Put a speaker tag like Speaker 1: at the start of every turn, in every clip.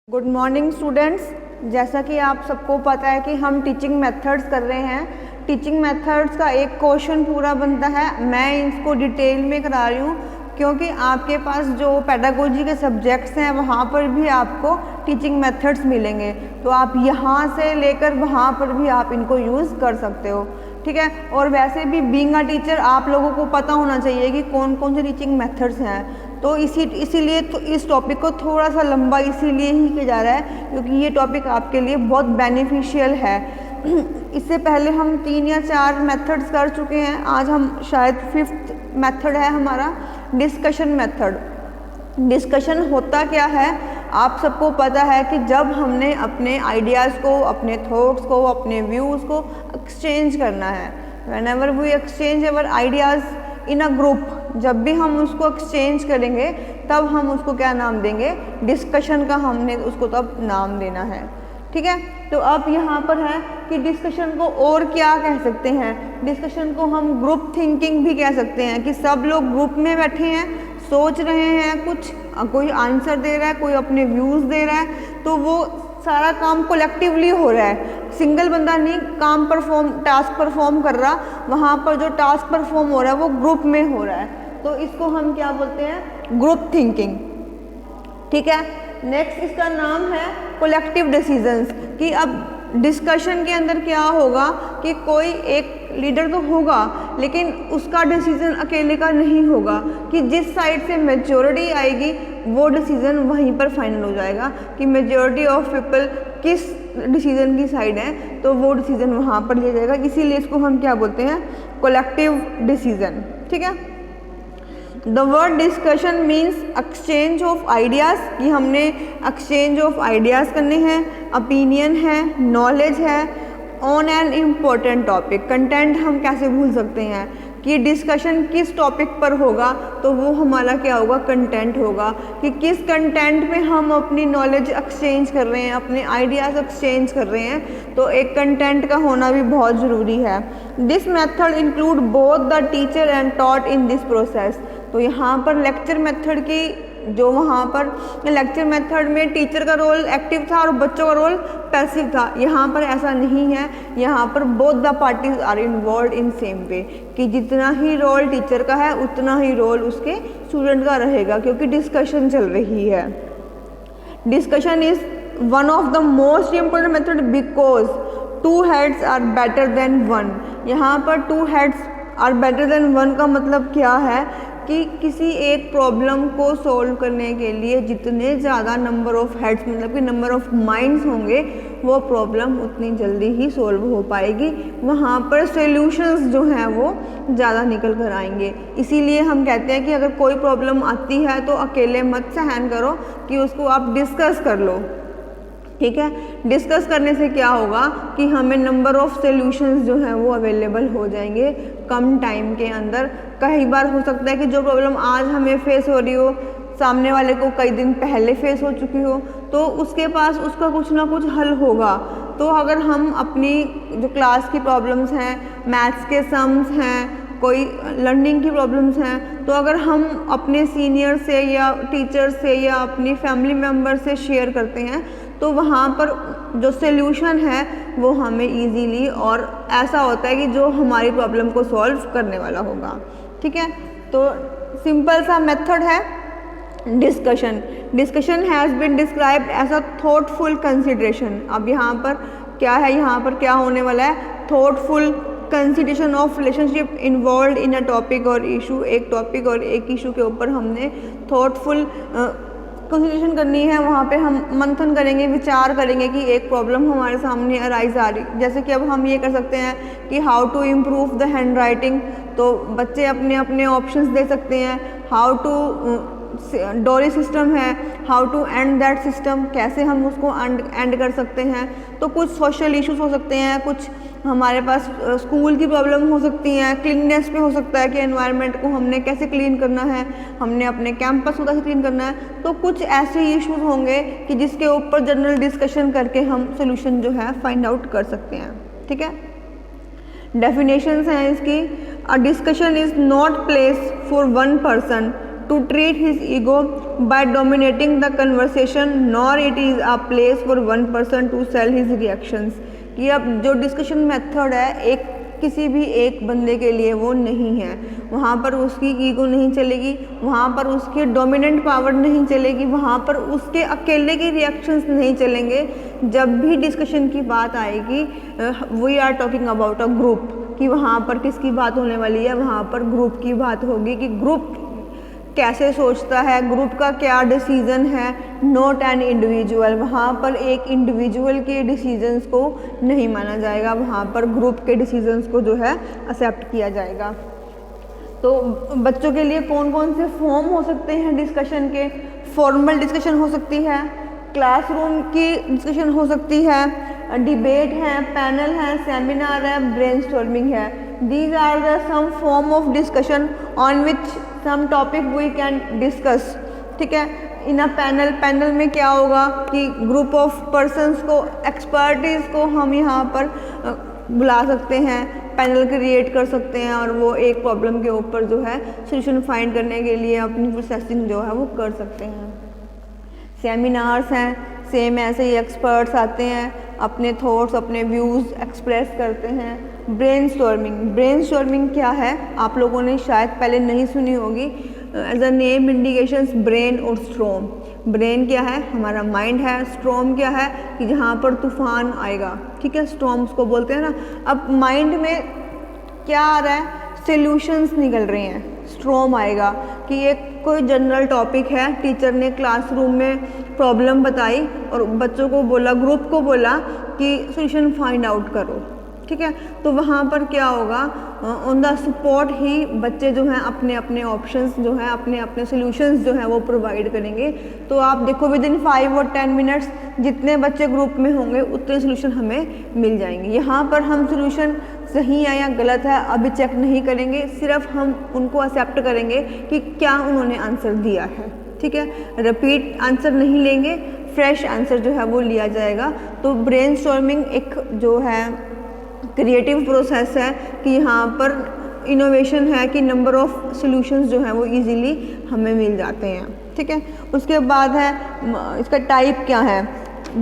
Speaker 1: Good morning students. जैसा कि आप सबको पता है कि हम टीचिंग मेथड्स कर रहे हैं। टीचिंग मेथड्स का एक क्वेश्चन पूरा बनता है। मैं इसको डिटेल में करा रही हूँ क्योंकि आपके पास जो पेडागोजी के सब्जेक्ट्स हैं वहाँ पर भी आपको टीचिंग मेथड्स मिलेंगे, तो आप यहाँ से लेकर वहाँ पर भी आप इनको यूज़ कर सकते हो, ठीक है। और वैसे भी बीइंग अ टीचर आप लोगों को पता होना चाहिए कि कौन कौन से टीचिंग मेथड्स हैं। तो इसीलिए तो इस टॉपिक को थोड़ा सा लंबा इसीलिए ही किया जा रहा है क्योंकि ये टॉपिक आपके लिए बहुत बेनिफिशियल है। इससे पहले हम 3 या 4 मेथड्स कर चुके हैं। आज हम शायद 5th मेथड है हमारा डिस्कशन मेथड। डिस्कशन होता क्या है, आप सबको पता है कि जब हमने अपने आइडियाज़ को, अपने थॉट्स को, अपने व्यूज़ को एक्सचेंज करना है। Whenever we exchange our ideas in a group, जब भी हम उसको एक्सचेंज करेंगे तब हम उसको क्या नाम देंगे, डिस्कशन का हमने उसको तब नाम देना है, ठीक है। तो अब यहाँ पर है कि डिस्कशन को और क्या कह सकते हैं। डिस्कशन को हम ग्रुप थिंकिंग भी कह सकते हैं कि सब लोग ग्रुप में बैठे हैं, सोच रहे हैं कुछ, कोई आंसर दे रहा है, कोई अपने व्यूज़ दे रहा है, तो वो सारा काम कलेक्टिवली हो रहा है। सिंगल बंदा नहीं टास्क परफॉर्म कर रहा, वहाँ पर जो टास्क परफॉर्म हो रहा है वो ग्रुप में हो रहा है, तो इसको हम क्या बोलते हैं, ग्रुप थिंकिंग, ठीक है। नेक्स्ट इसका नाम है कलेक्टिव डिसीजंस। कि अब डिस्कशन के अंदर क्या होगा कि कोई एक लीडर तो होगा लेकिन उसका डिसीजन अकेले का नहीं होगा, कि जिस साइड से मेजॉरिटी आएगी वो डिसीजन वहीं पर फाइनल हो जाएगा कि मेजॉरिटी ऑफ पीपल किस डिसीजन की साइड है, तो वो डिसीजन वहाँ पर लिया जाएगा। इसीलिए इसको हम क्या बोलते हैं, कलेक्टिव डिसीजन, ठीक है। The word discussion means exchange of ideas, कि हमने एक्सचेंज ऑफ आइडियाज़ करने हैं, ओपिनियन है, नॉलेज है on an important topic. Content हम कैसे भूल सकते हैं कि डिस्कशन किस टॉपिक पर होगा, तो वो हमारा क्या होगा, कंटेंट होगा, कि किस कंटेंट पे हम अपनी नॉलेज एक्सचेंज कर रहे हैं, अपने आइडियाज़ एक्सचेंज कर रहे हैं, तो एक कंटेंट का होना भी बहुत ज़रूरी है। This method include both the teacher and taught in this process. तो यहाँ पर लेक्चर मेथड की जो वहाँ पर लेक्चर मेथड में टीचर का रोल एक्टिव था और बच्चों का रोल पैसिव था, यहाँ पर ऐसा नहीं है। यहाँ पर both the parties are involve in same way, कि जितना ही रोल टीचर का है उतना ही रोल उसके स्टूडेंट का रहेगा, क्योंकि डिस्कशन चल रही है। Discussion is one of the most important method because 2 heads are better than 1। यहाँ पर 2 heads आर बेटर देन 1 का मतलब क्या है कि किसी एक प्रॉब्लम को सॉल्व करने के लिए जितने ज़्यादा नंबर ऑफ हेड्स, मतलब कि नंबर ऑफ माइंड्स होंगे, वो प्रॉब्लम उतनी जल्दी ही सॉल्व हो पाएगी, वहाँ पर सॉल्यूशंस जो हैं वो ज़्यादा निकल कर आएंगे। इसीलिए हम कहते हैं कि अगर कोई प्रॉब्लम आती है तो अकेले मत सहन करो, कि उसको आप डिस्कस कर लो, ठीक है। डिस्कस करने से क्या होगा कि हमें नंबर ऑफ़ सॉल्यूशंस जो हैं वो अवेलेबल हो जाएंगे कम टाइम के अंदर। कई बार हो सकता है कि जो प्रॉब्लम आज हमें फेस हो रही हो, सामने वाले को कई दिन पहले फेस हो चुकी हो, तो उसके पास उसका कुछ ना कुछ हल होगा। तो अगर हम अपनी जो क्लास की प्रॉब्लम्स हैं, मैथ्स के सम्स हैं, कोई लर्निंग की प्रॉब्लम्स हैं, तो अगर हम अपने सीनियर से या टीचर से या अपनी फैमिली मेम्बर से शेयर करते हैं, तो वहाँ पर जो सॉल्यूशन है वो हमें इजीली और ऐसा होता है कि जो हमारी प्रॉब्लम को सॉल्व करने वाला होगा, ठीक है। तो सिंपल सा मेथड है discussion. Discussion has been described as a thoughtful consideration. अब यहाँ पर क्या है, यहाँ पर क्या होने वाला है, thoughtful consideration of relationship involve in a topic और इशू। एक टॉपिक और एक इशू के ऊपर हमने थॉटफुल कंसिडरेशन करनी है। वहाँ पे हम मंथन करेंगे, विचार करेंगे कि एक प्रॉब्लम हमारे सामने अराइज आ रही, जैसे कि अब हम ये कर सकते हैं कि how to improve the hand writing, तो बच्चे अपने अपने ऑप्शंस दे सकते हैं। हाउ टू डोरी सिस्टम है, how to end that system, कैसे हम उसको एंड कर सकते हैं। तो कुछ सोशल इश्यूज हो सकते हैं, कुछ हमारे पास स्कूल की प्रॉब्लम हो सकती हैं, क्लीननेस पे हो सकता है कि एनवायरनमेंट को हमने कैसे क्लीन करना है, हमने अपने कैंपस को कैसे क्लीन करना है। तो कुछ ऐसे इश्यूज होंगे कि जिसके ऊपर जनरल डिस्कशन करके हम सोल्यूशन जो है फाइंड आउट कर सकते हैं, ठीक है। डेफिनेशंस हैं इसकी। A discussion is not place for one person to treat his ego by dominating the conversation, nor it is a place for one person to sell his reactions। कि अब जो डिस्कशन मेथड है एक किसी भी एक बंदे के लिए वो नहीं है, वहाँ पर उसकी ईगो नहीं चलेगी, वहाँ पर उसकी डोमिनेंट पावर नहीं चलेगी, वहाँ पर उसके अकेले के रिएक्शंस नहीं चलेंगे। जब भी डिस्कशन की बात आएगी, we are talking about a group, कि वहाँ पर किसकी बात होने वाली है, वहाँ पर ग्रुप की बात होगी कि ग्रुप कैसे सोचता है, ग्रुप का क्या डिसीज़न है, नॉट एन इंडिविजुअल। वहाँ पर एक इंडिविजुअल के डिसीजंस को नहीं माना जाएगा, वहाँ पर ग्रुप के डिसीजंस को जो है एक्सेप्ट किया जाएगा। तो बच्चों के लिए कौन कौन से फॉर्म हो सकते हैं डिस्कशन के? फॉर्मल डिस्कशन हो सकती है, क्लासरूम की डिस्कशन हो सकती है, डिबेट है, पैनल है, सेमिनार है, ब्रेनस्टॉर्मिंग है। These are the some form of discussion on which some topic we can discuss। ठीक है, इन अ पैनल में क्या होगा कि ग्रुप ऑफ पर्सन्स को, एक्सपर्टीज को हम यहाँ पर बुला सकते हैं, पैनल क्रिएट कर सकते हैं और वो एक प्रॉब्लम के ऊपर जो है सोल्यूशन फाइंड करने के लिए अपनी प्रोसेसिंग जो है वो कर सकते हैं। सेमिनार्स हैं, सेम ऐसे ही एक्सपर्ट्स आते हैं, अपने थॉट्स, अपने व्यूज़ एक्सप्रेस करते हैं। ब्रेनस्टॉर्मिंग क्या है, आप लोगों ने शायद पहले नहीं सुनी होगी। As a name indications, brain और स्ट्रॉम। ब्रेन क्या है, हमारा माइंड है। स्ट्रॉम क्या है कि जहाँ पर तूफान आएगा, ठीक है, स्टॉर्म्स को बोलते हैं ना। अब माइंड में क्या आ रहा है, सॉल्यूशंस निकल रहे हैं, स्ट्रॉम आएगा कि एक कोई जनरल टॉपिक है, टीचर ने क्लासरूम में प्रॉब्लम बताई और बच्चों को बोला, ग्रुप को बोला कि सॉल्यूशन फाइंड आउट करो, ठीक है। तो वहाँ पर क्या होगा, ऑन द स्पॉट ही बच्चे जो हैं अपने अपने ऑप्शंस जो हैं, अपने अपने सॉल्यूशंस जो हैं वो प्रोवाइड करेंगे। तो आप देखो विद इन 5 और 10 मिनट्स जितने बच्चे ग्रुप में होंगे उतने सॉल्यूशन हमें मिल जाएंगे। यहाँ पर हम सॉल्यूशन सही है या गलत है अभी चेक नहीं करेंगे, सिर्फ हम उनको एक्सेप्ट करेंगे कि क्या उन्होंने आंसर दिया है, ठीक है। रिपीट आंसर नहीं लेंगे, फ्रेश आंसर जो है वो लिया जाएगा। तो ब्रेनस्टॉर्मिंग एक जो है क्रिएटिव प्रोसेस है कि यहाँ पर इनोवेशन है कि नंबर ऑफ सॉल्यूशंस जो हैं वो इजीली हमें मिल जाते हैं, ठीक है। उसके बाद है इसका टाइप क्या है,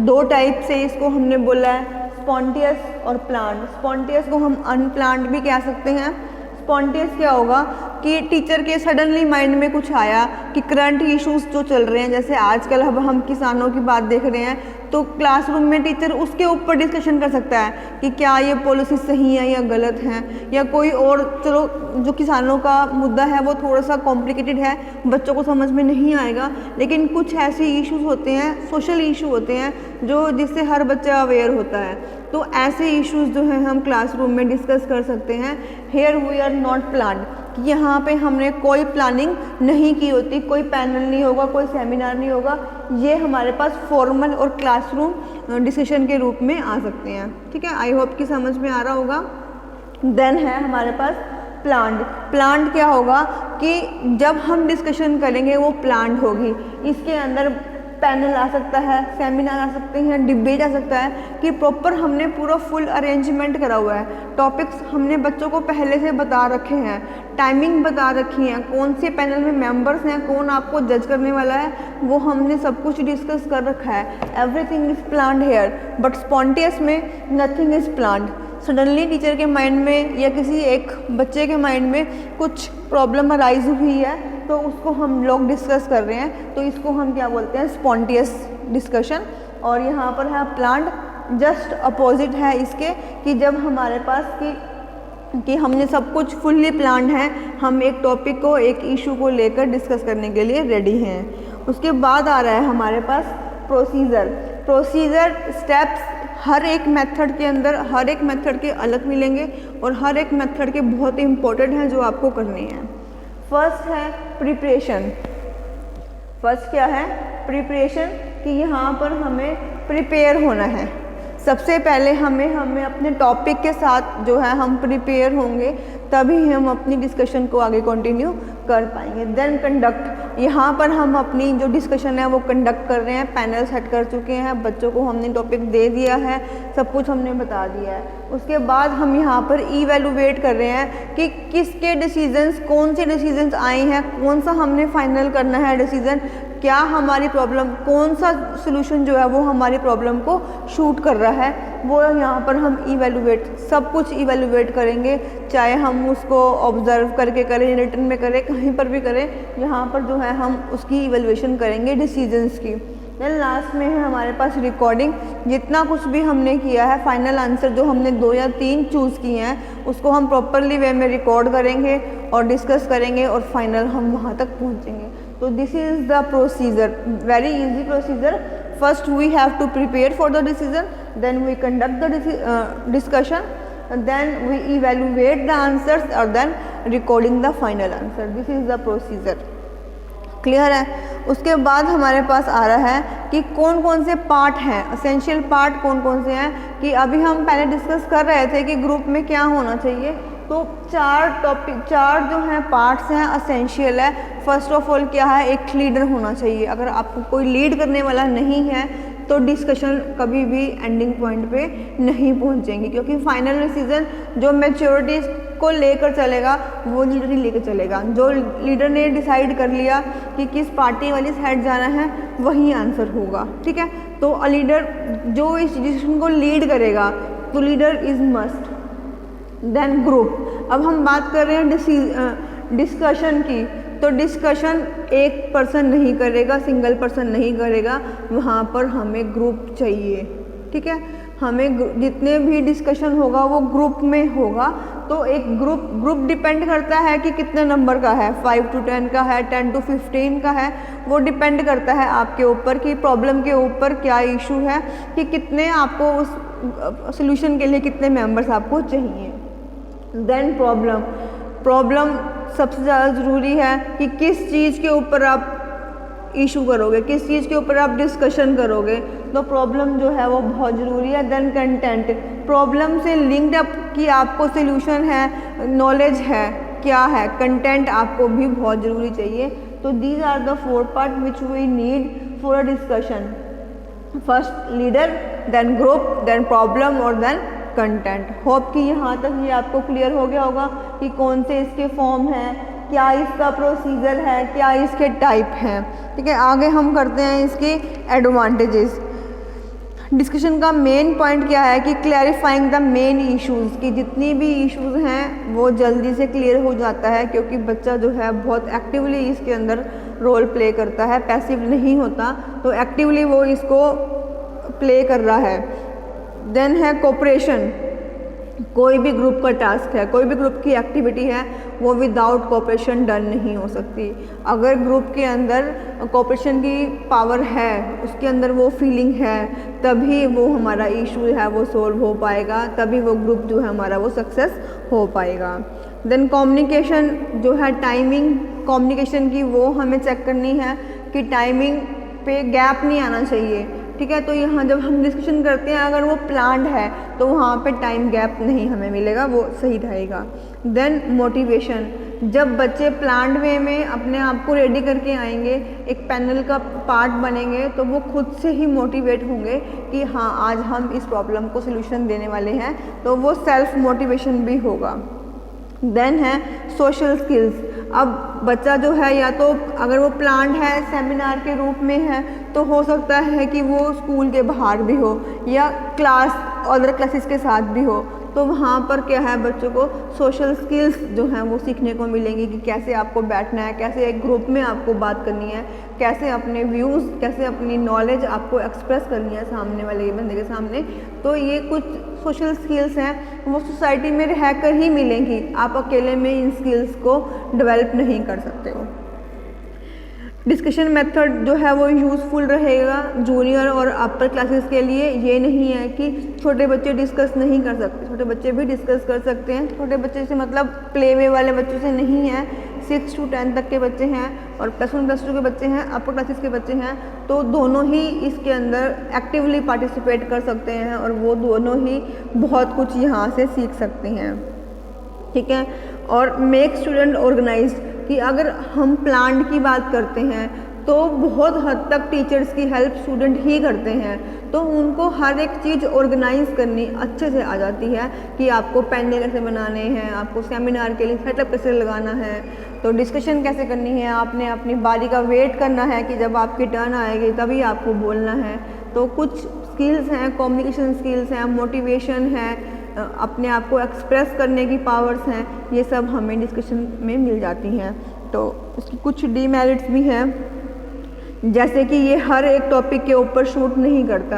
Speaker 1: 2 टाइप से इसको हमने बोला है, स्पॉन्टियस और प्लान्ड। स्पॉन्टियस को हम अनप्लान्ड भी कह सकते हैं। स्पॉन्टियस क्या होगा कि टीचर के सडनली माइंड में कुछ आया कि करंट इश्यूज जो चल रहे हैं, जैसे आजकल अब हम किसानों की बात देख रहे हैं, तो क्लासरूम में टीचर उसके ऊपर डिस्कशन कर सकता है कि क्या ये पॉलिसी सही है या गलत है, या कोई और, चलो जो किसानों का मुद्दा है वो थोड़ा सा कॉम्प्लिकेटेड है, बच्चों को समझ में नहीं आएगा, लेकिन कुछ ऐसे इश्यूज होते हैं, सोशल इशू होते हैं जो जिससे हर बच्चा अवेयर होता है। तो ऐसे इश्यूज जो हैं हम क्लासरूम में डिस्कस कर सकते हैं। Here we are not planned, कि यहाँ पे हमने कोई प्लानिंग नहीं की होती, कोई पैनल नहीं होगा, कोई सेमिनार नहीं होगा, ये हमारे पास फॉर्मल और क्लासरूम डिस्कशन के रूप में आ सकते हैं, ठीक है। आई होप कि समझ में आ रहा होगा। देन है हमारे पास प्लान्ड। प्लान्ड क्या होगा कि जब हम डिस्कशन करेंगे वो प्लान्ड होगी, इसके अंदर पैनल आ सकता है, सेमिनार आ सकते हैं, डिबेट आ सकता है कि प्रॉपर हमने पूरा फुल अरेंजमेंट करा हुआ है, टॉपिक्स हमने बच्चों को पहले से बता रखे हैं, टाइमिंग बता रखी है, कौन से पैनल में मेंबर्स हैं, कौन आपको जज करने वाला है, वो हमने सब कुछ डिस्कस कर रखा है। Everything is planned here, but spontaneous में nothing is planned. Suddenly teacher के माइंड में या किसी एक बच्चे के माइंड में कुछ प्रॉब्लम अराइज हुई है तो उसको हम लोग डिस्कस कर रहे हैं, तो इसको हम क्या बोलते हैं, स्पॉन्टियस डिस्कशन। और यहाँ पर है प्लान्ड, जस्ट अपोजिट है इसके कि जब हमारे पास कि हमने सब कुछ फुल्ली प्लान्ड है, हम एक टॉपिक को, एक इशू को लेकर डिस्कस करने के लिए रेडी हैं। उसके बाद आ रहा है हमारे पास प्रोसीजर स्टेप्स। हर एक मेथड के अंदर हर एक मेथड के अलग मिलेंगे और हर एक मेथड के बहुत इंपॉर्टेंट हैं जो आपको करने हैं। फर्स्ट है प्रिपरेशन। फर्स्ट क्या है, प्रिपरेशन, कि यहाँ पर हमें प्रिपेयर होना है। सबसे पहले हमें अपने टॉपिक के साथ जो है हम प्रिपेयर होंगे, तभी हम अपनी डिस्कशन को आगे कंटिन्यू कर पाएंगे। देन कंडक्ट, यहाँ पर हम अपनी जो डिस्कशन है वो कंडक्ट कर रहे हैं, पैनल सेट कर चुके हैं, बच्चों को हमने टॉपिक दे दिया है, सब कुछ हमने बता दिया है। उसके बाद हम यहाँ पर इवैल्यूएट कर रहे हैं कि किसके डिसीजंस, कौन से डिसीजंस आए हैं, कौन सा हमने फाइनल करना है डिसीजन, क्या हमारी प्रॉब्लम, कौन सा सोल्यूशन जो है वो हमारी प्रॉब्लम को शूट कर रहा है, वो यहाँ पर हम इवैल्यूएट, सब कुछ इवैल्यूएट करेंगे, चाहे हम उसको ऑब्जर्व करके करें, रिटन में करें, कहीं पर भी करें, यहाँ पर जो है हम उसकी इवैल्यूएशन करेंगे डिसीजंस की। देन लास्ट में है हमारे पास रिकॉर्डिंग, जितना कुछ भी हमने किया है, फाइनल आंसर जो हमने 2 या 3 चूज़ किए हैं उसको हम प्रॉपरली वे में रिकॉर्ड करेंगे और डिस्कस करेंगे और फाइनल हम वहाँ तक पहुँचेंगे। तो this is the procedure, very easy procedure. First we have to prepare for the decision, then we conduct the discussion, then we evaluate the answers और then recording the final answer. This is the procedure. Clear है। उसके बाद हमारे पास आ रहा है कि कौन कौन से पार्ट हैं, असेंशियल पार्ट कौन कौन से हैं, कि अभी हम पहले डिस्कस कर रहे थे कि ग्रुप में क्या होना चाहिए। तो 4 जो हैं पार्ट्स हैं असेंशियल है। फर्स्ट ऑफ ऑल क्या है, एक लीडर होना चाहिए। अगर आपको कोई लीड करने वाला नहीं है तो डिस्कशन कभी भी एंडिंग पॉइंट पे नहीं पहुंचेंगे, क्योंकि फाइनल डिसीजन जो मैच्योरिटी को लेकर चलेगा वो लीडर ही लेकर चलेगा। जो लीडर ने डिसाइड कर लिया कि किस पार्टी वाली साइड जाना है वही आंसर होगा, ठीक है। तो लीडर जो इस डिसीजन को लीड करेगा तो leader is must. Then group, अब हम बात कर रहे हैं डिस्कशन की, तो डिस्कशन एक पर्सन नहीं करेगा, सिंगल पर्सन नहीं करेगा, वहाँ पर हमें ग्रुप चाहिए, ठीक है। हमें जितने भी डिस्कशन होगा वो ग्रुप में होगा। तो एक ग्रुप डिपेंड करता है कि कितने नंबर का है, 5 to 10 का है, 10 to 15 का है, वो डिपेंड करता है आपके ऊपर कि प्रॉब्लम के ऊपर क्या इशू है, कि कितने आपको उस सोल्यूशन के लिए कितने मेंबर्स आपको चाहिए। देन प्रॉब्लम सबसे ज़्यादा ज़रूरी है कि किस चीज़ के ऊपर आप इशू करोगे, किस चीज़ के ऊपर आप डिस्कशन करोगे, तो प्रॉब्लम जो है वो बहुत ज़रूरी है। देन कंटेंट, प्रॉब्लम से लिंक्ड अप कि आपको सोल्यूशन है, नॉलेज है, क्या है, कंटेंट आपको भी बहुत ज़रूरी चाहिए। तो these are the 4 part which we need for a discussion. First leader, then group, then problem और देन कंटेंट। होप कि यहाँ तक ये आपको क्लियर हो गया होगा कि कौन से इसके फॉर्म हैं, क्या इसका प्रोसीजर है, क्या इसके टाइप हैं, ठीक है। आगे हम करते हैं इसके एडवांटेजेस। डिस्कशन का मेन पॉइंट क्या है कि क्लैरिफाइंग द मेन इश्यूज़, कि जितनी भी इश्यूज़ हैं वो जल्दी से क्लियर हो जाता है, क्योंकि बच्चा जो है बहुत एक्टिवली इसके अंदर रोल प्ले करता है, पैसिव नहीं होता, तो एक्टिवली वो इसको प्ले कर रहा है। देन है कोऑपरेशन, कोई भी ग्रुप का टास्क है, कोई भी ग्रुप की एक्टिविटी है वो विदाउट कोऑपरेशन डन नहीं हो सकती। अगर ग्रुप के अंदर कोऑपरेशन की पावर है, उसके अंदर वो फीलिंग है, तभी वो हमारा इशू है वो सॉल्व हो पाएगा, तभी वो ग्रुप जो है हमारा वो सक्सेस हो पाएगा। देन कम्युनिकेशन जो है, टाइमिंग कम्युनिकेशन की वो हमें चेक करनी है कि टाइमिंग पे गैप नहीं आना चाहिए, ठीक है। तो यहाँ जब हम डिस्कशन करते हैं अगर वो प्लान्ड है तो वहाँ पे टाइम गैप नहीं हमें मिलेगा, वो सही रहेगा। देन मोटिवेशन, जब बच्चे प्लान्ड वे में अपने आप को रेडी करके आएंगे, एक पैनल का पार्ट बनेंगे, तो वो खुद से ही मोटिवेट होंगे कि हाँ आज हम इस प्रॉब्लम को सोल्यूशन देने वाले हैं, तो वो सेल्फ मोटिवेशन भी होगा। देन है सोशल स्किल्स। अब बच्चा जो है या तो अगर वो प्लान्ड है सेमिनार के रूप में है तो हो सकता है कि वो स्कूल के बाहर भी हो या क्लास अदर क्लासेस के साथ भी हो, तो वहाँ पर क्या है बच्चों को सोशल स्किल्स जो हैं वो सीखने को मिलेंगी कि कैसे आपको बैठना है, कैसे एक ग्रुप में आपको बात करनी है, कैसे अपने व्यूज़, कैसे अपनी नॉलेज आपको एक्सप्रेस करनी है सामने वाले बंदे के सामने। तो ये कुछ सोशल स्किल्स हैं वो सोसाइटी में रह कर ही मिलेंगी, आप अकेले में इन स्किल्स को डेवलप नहीं कर सकते हो। डिस्कशन मेथड जो है वो यूज़फुल रहेगा जूनियर और अपर क्लासेस के लिए। ये नहीं है कि छोटे बच्चे डिस्कस नहीं कर सकते, छोटे बच्चे भी डिस्कस कर सकते हैं। छोटे बच्चे से मतलब प्ले वे वाले बच्चों से नहीं है, 6 to 10 तक के बच्चे हैं और +1 +2 के बच्चे हैं, अपर क्लासेस के बच्चे हैं, तो दोनों ही इसके अंदर एक्टिवली पार्टिसिपेट कर सकते हैं और वो दोनों ही बहुत कुछ यहाँ से सीख सकते हैं, ठीक है। और मेक स्टूडेंट ऑर्गेनाइज्ड, कि अगर हम प्लांट की बात करते हैं तो बहुत हद तक टीचर्स की हेल्प स्टूडेंट ही करते हैं, तो उनको हर एक चीज़ ऑर्गेनाइज करनी अच्छे से आ जाती है कि आपको पेन कैसे बनाने हैं, आपको सेमिनार के लिए सेटअप कैसे लगाना है, तो डिस्कशन कैसे करनी है, आपने अपनी बारी का वेट करना है कि जब आपकी टर्न आएगी तभी आपको बोलना है। तो कुछ स्किल्स हैं, कम्युनिकेशन स्किल्स हैं, मोटिवेशन है, अपने आप को एक्सप्रेस करने की पावर्स हैं, ये सब हमें डिस्कशन में मिल जाती हैं। तो इसकी कुछ डीमेरिट्स भी हैं, जैसे कि ये हर एक टॉपिक के ऊपर शूट नहीं करता,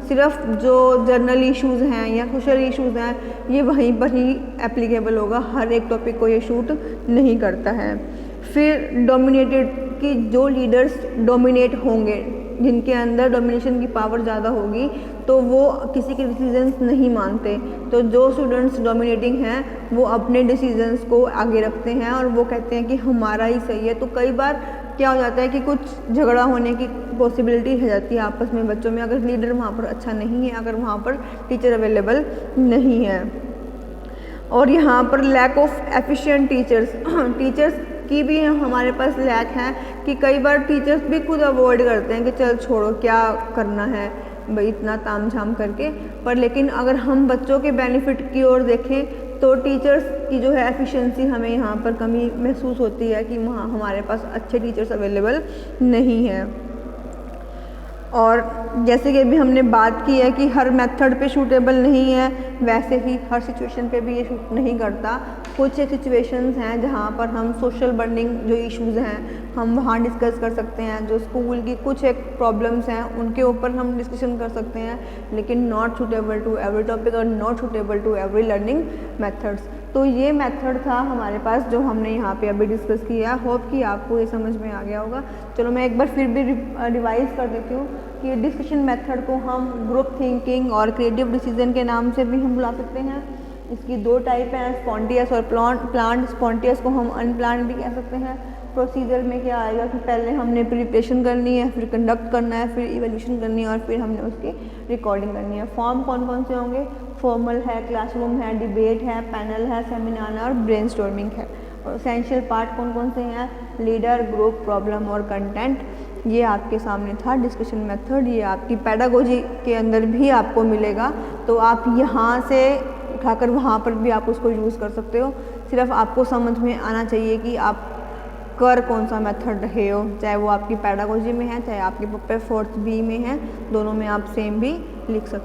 Speaker 1: सिर्फ जो जर्नल इश्यूज़ हैं या सोशल इश्यूज़ हैं ये वहीं पर ही एप्लीकेबल होगा, हर एक टॉपिक को ये शूट नहीं करता है। फिर डोमिनेटेड कि जो लीडर्स डोमिनेट होंगे, जिनके अंदर डोमिनेशन की पावर ज़्यादा होगी, तो वो किसी के डिसीजंस नहीं मानते। तो जो स्टूडेंट्स डोमिनेटिंग हैं वो अपने डिसीजंस को आगे रखते हैं और वो कहते हैं कि हमारा ही सही है। तो कई बार क्या हो जाता है कि कुछ झगड़ा होने की पॉसिबिलिटी हो जाती है आपस में बच्चों में, अगर लीडर वहाँ पर अच्छा नहीं है, अगर वहाँ पर टीचर अवेलेबल नहीं है। और यहाँ पर लैक ऑफ एफिशिएंट टीचर्स की भी हमारे पास लैक है कि कई बार टीचर्स भी खुद अवॉइड करते हैं कि चल छोड़ो क्या करना है भाई इतना ताम झाम करके। पर लेकिन अगर हम बच्चों के बेनिफिट की ओर देखें तो टीचर्स की जो है एफिशिएंसी हमें यहाँ पर कमी महसूस होती है कि वहाँ हमारे पास अच्छे टीचर्स अवेलेबल नहीं हैं। और जैसे कि अभी हमने बात की है कि हर मेथड पे सूटेबल नहीं है, वैसे ही हर सिचुएशन पे भी ये सूट नहीं करता। कुछ एक सिचुएशंस हैं जहाँ पर हम सोशल बॉन्डिंग जो इश्यूज़ हैं हम वहाँ डिस्कस कर सकते हैं, जो स्कूल की कुछ एक प्रॉब्लम्स हैं उनके ऊपर हम डिस्कशन कर सकते हैं, लेकिन not suitable to every topic और not suitable to every learning methods. तो ये मेथड था हमारे पास जो हमने यहाँ पे अभी डिस्कस किया। होप कि आपको ये समझ में आ गया होगा। चलो मैं एक बार फिर भी रिवाइज कर देती हूँ कि डिस्कशन मेथड को हम ग्रुप थिंकिंग और क्रिएटिव डिसीजन के नाम से भी हम बुला सकते हैं। इसकी दो टाइप हैं, स्पॉन्टियस और प्लान्ड। स्पॉन्टियस को हम अनप्लान्ड भी कह सकते हैं। प्रोसीजर में क्या आएगा कि पहले हमने प्रिपरेशन करनी है, फिर कंडक्ट करना है, फिर इवैल्यूएशन करनी है और फिर हमने उसकी रिकॉर्डिंग करनी है। फॉर्म कौन कौन से होंगे? फॉर्मल है, क्लासरूम है, डिबेट है, पैनल है, सेमिनार और ब्रेनस्टॉर्मिंग है। और एसेंशियल पार्ट कौन कौन से हैं? लीडर, ग्रुप, प्रॉब्लम और कंटेंट। ये आपके सामने था डिस्कशन मेथड। ये आपकी पेडागोजी के अंदर भी आपको मिलेगा, तो आप यहाँ से उठाकर वहाँ पर भी आप उसको यूज़ कर सकते हो। सिर्फ आपको समझ में आना चाहिए कि आप कर कौन सा मेथड रहे हो, चाहे वो आपकी पेडागोजी में है, चाहे आपकी पेपर 4th B में है, दोनों में आप सेम भी लिख सकते हो।